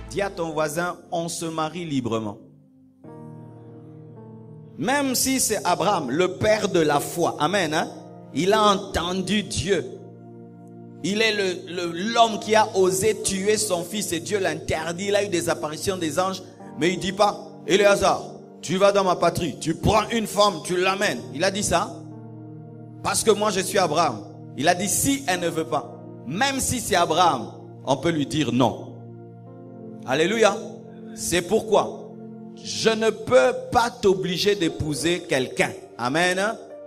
Dis à ton voisin, on se marie librement. Même si c'est Abraham, le père de la foi. Amen. Hein? Il a entendu Dieu. Il est l'homme qui a osé tuer son fils et Dieu l'interdit. Il a eu des apparitions des anges. Mais il ne dit pas, Éléazar, tu vas dans ma patrie, tu prends une femme, tu l'amènes. Il a dit ça parce que moi je suis Abraham. Il a dit si elle ne veut pas. Même si c'est Abraham, on peut lui dire non. Alléluia. C'est pourquoi je ne peux pas t'obliger d'épouser quelqu'un. Amen.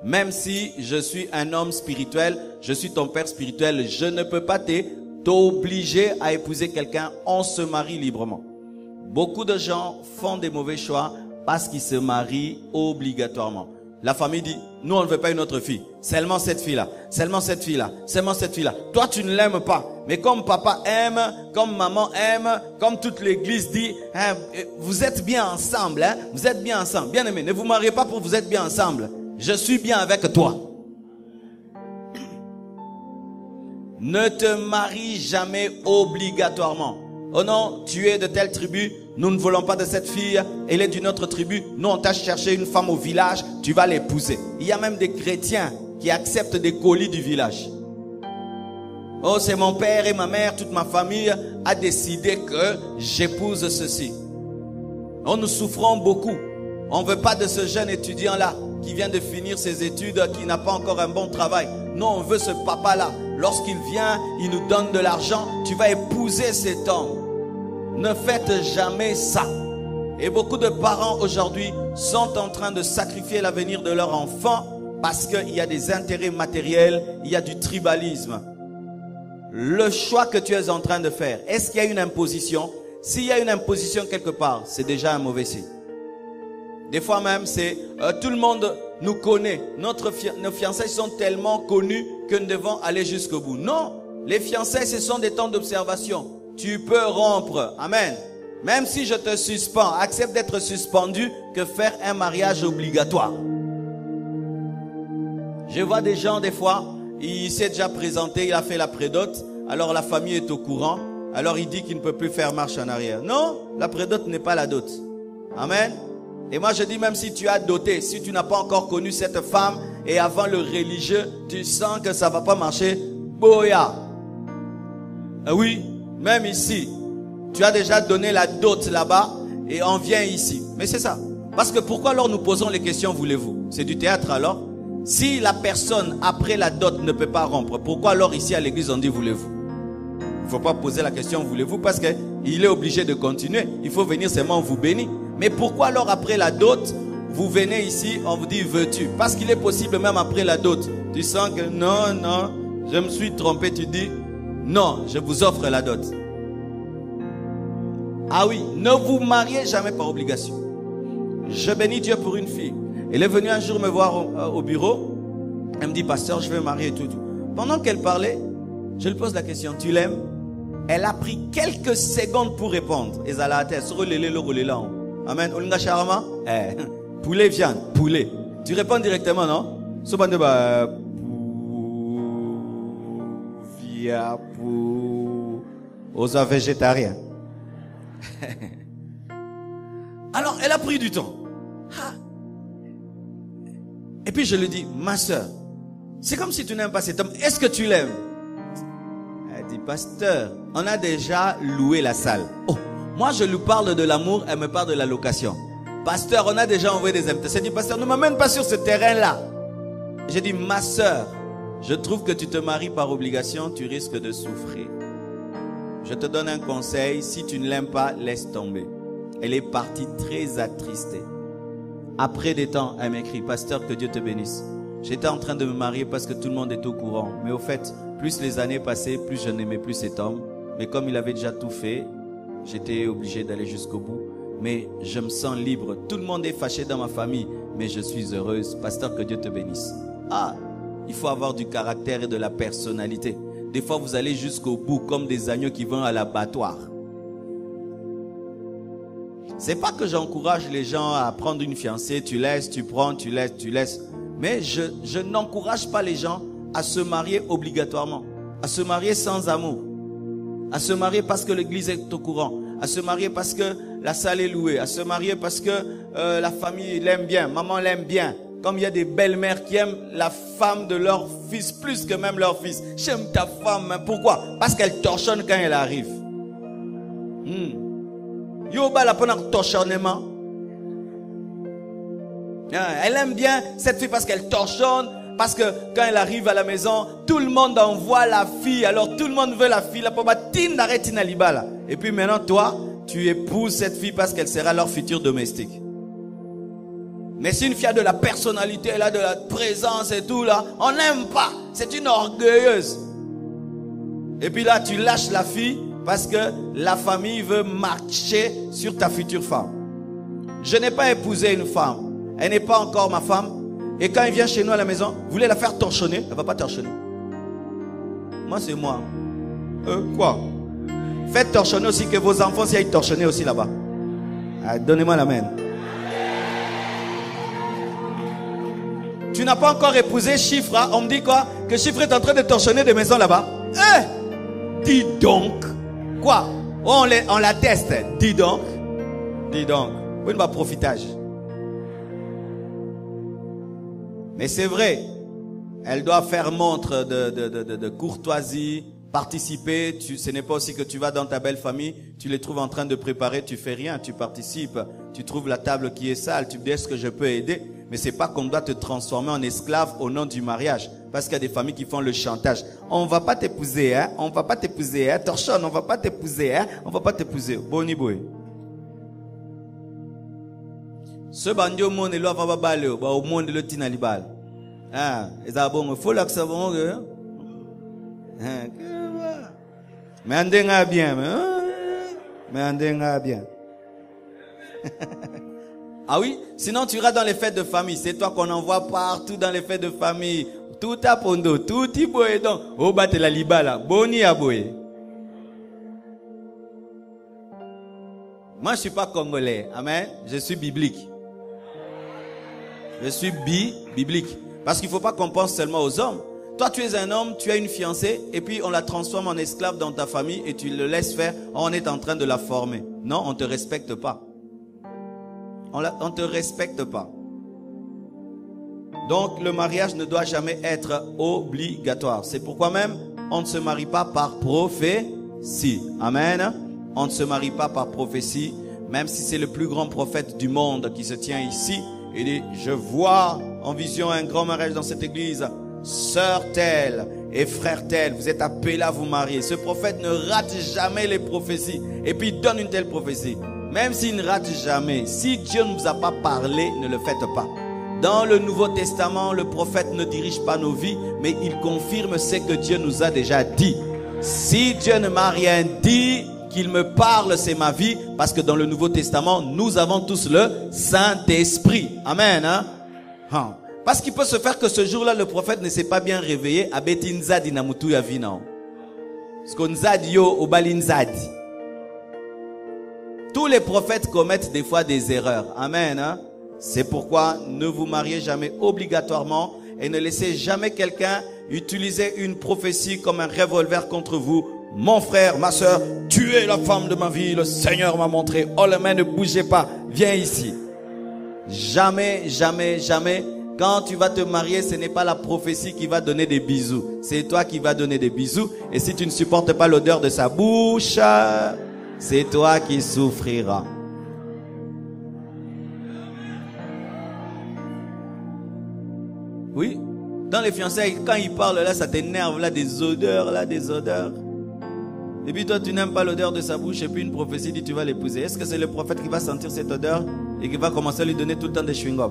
Même si je suis un homme spirituel, je suis ton père spirituel, je ne peux pas t'obliger à épouser quelqu'un. On se marie librement. Beaucoup de gens font des mauvais choix parce qu'ils se marient obligatoirement. La famille dit, nous on ne veut pas une autre fille. Seulement cette fille-là, seulement cette fille-là, seulement cette fille-là. Toi tu ne l'aimes pas. Mais comme papa aime, comme maman aime, comme toute l'église dit, hein, vous êtes bien ensemble, hein, vous êtes bien ensemble. Bien aimé, ne vous mariez pas pour vous êtes bien ensemble. Je suis bien avec toi. Ne te marie jamais obligatoirement. Oh non, tu es de telle tribu, nous ne voulons pas de cette fille, elle est d'une autre tribu, nous on t'a cherché une femme au village, tu vas l'épouser. Il y a même des chrétiens qui acceptent des colis du village. Oh, c'est mon père et ma mère, toute ma famille a décidé que j'épouse ceci. Oh, nous souffrons beaucoup. On ne veut pas de ce jeune étudiant-là qui vient de finir ses études, qui n'a pas encore un bon travail. Non, on veut ce papa-là. Lorsqu'il vient, il nous donne de l'argent. Tu vas épouser cet homme. Ne faites jamais ça. Et beaucoup de parents aujourd'hui sont en train de sacrifier l'avenir de leur enfant parce qu'il y a des intérêts matériels, il y a du tribalisme. Le choix que tu es en train de faire, est-ce qu'il y a une imposition? S'il y a une imposition quelque part, c'est déjà un mauvais signe. Des fois même, c'est tout le monde nous connaît. Nos fiançailles sont tellement connues que nous devons aller jusqu'au bout. Non, les fiançailles, ce sont des temps d'observation. Tu peux rompre. Amen. Même si je te suspends, accepte d'être suspendu que faire un mariage obligatoire. Je vois des gens, des fois, il s'est déjà présenté, il a fait la prédote. Alors la famille est au courant. Alors il dit qu'il ne peut plus faire marche en arrière. Non, la prédote n'est pas la dot. Amen. Et moi je dis même si tu as doté, si tu n'as pas encore connu cette femme et avant le religieux, tu sens que ça ne va pas marcher, boya. Oui, même ici, tu as déjà donné la dot là-bas et on vient ici. Mais c'est ça. Parce que pourquoi alors nous posons les questions voulez-vous? C'est du théâtre alors? Si la personne après la dot ne peut pas rompre, pourquoi alors ici à l'église on dit voulez-vous? Il ne faut pas poser la question voulez-vous parce qu'il est obligé de continuer. Il faut venir seulement vous bénir. Mais pourquoi alors après la dot, vous venez ici, on vous dit veux-tu? Parce qu'il est possible même après la dot. Tu sens que non, non, je me suis trompé. Tu dis non, je vous offre la dot. Ah oui, ne vous mariez jamais par obligation. Je bénis Dieu pour une fille. Elle est venue un jour me voir au bureau. Elle me dit pasteur, je vais me marier et tout. Pendant qu'elle parlait, je lui pose la question, tu l'aimes? Elle a pris quelques secondes pour répondre. Et ça sur le amen. Olinga charama. Poulet viande, poulet. Tu réponds directement, non? Sobande ba via pour aux végétariens. Alors, elle a pris du temps. Et puis je lui dis, ma soeur, c'est comme si tu n'aimes pas cet homme. Est-ce que tu l'aimes? Elle dit, pasteur, on a déjà loué la salle. Oh, moi je lui parle de l'amour, elle me parle de la location. Pasteur, on a déjà envoyé des invitations. Elle dit, pasteur, ne m'amène pas sur ce terrain-là. J'ai dit, ma soeur, je trouve que tu te maries par obligation, tu risques de souffrir. Je te donne un conseil, si tu ne l'aimes pas, laisse tomber. Elle est partie très attristée. Après des temps, elle m'écrit, pasteur, que Dieu te bénisse. J'étais en train de me marier parce que tout le monde est au courant. Mais au fait, plus les années passaient, plus je n'aimais plus cet homme. Mais comme il avait déjà tout fait, j'étais obligé d'aller jusqu'au bout. Mais je me sens libre. Tout le monde est fâché dans ma famille, mais je suis heureuse. Pasteur, que Dieu te bénisse. Ah, il faut avoir du caractère et de la personnalité. Des fois, vous allez jusqu'au bout comme des agneaux qui vont à l'abattoir. C'est pas que j'encourage les gens à prendre une fiancée, tu laisses, tu prends, tu laisses, tu laisses. Mais je n'encourage pas les gens à se marier obligatoirement, à se marier sans amour, à se marier parce que l'église est au courant, à se marier parce que la salle est louée, à se marier parce que la famille l'aime bien, maman l'aime bien. Comme il y a des belles-mères qui aiment la femme de leur fils plus que même leur fils. J'aime ta femme. Pourquoi? Parce qu'elle torchonne quand elle arrive. Yoba la pendant torchonnement. Elle aime bien cette fille parce qu'elle torchonne. Parce que quand elle arrive à la maison, tout le monde envoie la fille. Alors tout le monde veut la fille. Et puis maintenant toi, tu épouses cette fille parce qu'elle sera leur futur domestique. Mais si une fille a de la personnalité, elle a de la présence et tout là, on n'aime pas. C'est une orgueilleuse. Et puis là, tu lâches la fille parce que la famille veut marcher sur ta future femme. Je n'ai pas épousé une femme. Elle n'est pas encore ma femme. Et quand elle vient chez nous à la maison, vous voulez la faire torchonner? Elle ne va pas torchonner. Moi, c'est moi. Quoi? Faites torchonner aussi, que vos enfants s'y aillent torchonner aussi là-bas. Ah, donnez-moi la main. Tu n'as pas encore épousé Chiffre, hein? On me dit quoi? Que Chiffre est en train de torchonner des maisons là-bas. Dis donc. Quoi? On la teste. Dis donc. Dis donc. Oui, pas profitage. Mais c'est vrai. Elle doit faire montre de courtoisie, participer. Ce n'est pas aussi que tu vas dans ta belle famille, tu les trouves en train de préparer, tu fais rien, tu participes, tu trouves la table qui est sale, tu te dis est-ce que je peux aider? Mais c'est pas qu'on doit te transformer en esclave au nom du mariage. Parce qu'il y a des familles qui font le chantage. On va pas t'épouser, hein? On va pas t'épouser, hein? Torchonne, on va pas t'épouser, hein? On va pas t'épouser. Boni boy. Ce bandio monde là va balé, au monde le tinalibal. Ah, et ça bon, faut là que ça bon, mais on dénga bien, mais on dénga bien. Ah oui, sinon tu iras dans les fêtes de famille. C'est toi qu'on envoie partout dans les fêtes de famille. Tout à pondo, tout y boye donc. Oh bah t'es la libala, boni à boye. Moi je suis pas congolais, amen. Je suis biblique. Je suis biblique. Parce qu'il faut pas qu'on pense seulement aux hommes. Toi tu es un homme, tu as une fiancée et puis on la transforme en esclave dans ta famille et tu le laisses faire. On est en train de la former. Non, on te respecte pas. On ne te respecte pas. Donc le mariage ne doit jamais être obligatoire. C'est pourquoi même on ne se marie pas par prophétie. Amen. On ne se marie pas par prophétie. Même si c'est le plus grand prophète du monde qui se tient ici. Il dit, je vois en vision un grand mariage dans cette église. Sœur telle et frère tel, vous êtes appelés à vous marier. Ce prophète ne rate jamais les prophéties. Et puis il donne une telle prophétie. Même s'il ne rate jamais, si Dieu ne vous a pas parlé, ne le faites pas. Dans le Nouveau Testament, le prophète ne dirige pas nos vies, mais il confirme ce que Dieu nous a déjà dit. Si Dieu ne m'a rien dit, qu'il me parle, c'est ma vie, parce que dans le Nouveau Testament, nous avons tous le Saint-Esprit. Amen. Hein? Parce qu'il peut se faire que ce jour-là, le prophète ne s'est pas bien réveillé. Abetinzadi na mutu ya vina. Parce qu'on zadi yo obalinzadi. Tous les prophètes commettent des fois des erreurs. Amen. Hein? C'est pourquoi ne vous mariez jamais obligatoirement et ne laissez jamais quelqu'un utiliser une prophétie comme un revolver contre vous. Mon frère, ma soeur, tu es la femme de ma vie. Le Seigneur m'a montré. Oh, les mains ne bougez pas. Viens ici. Jamais, jamais, jamais. Quand tu vas te marier, ce n'est pas la prophétie qui va donner des bisous. C'est toi qui vas donner des bisous. Et si tu ne supportes pas l'odeur de sa bouche, c'est toi qui souffriras. Oui. Dans les fiançailles, quand ils parlent là, ça t'énerve là, des odeurs là, des odeurs. Et puis toi, tu n'aimes pas l'odeur de sa bouche et puis une prophétie dit tu vas l'épouser. Est-ce que c'est le prophète qui va sentir cette odeur et qui va commencer à lui donner tout le temps des chewing-gums?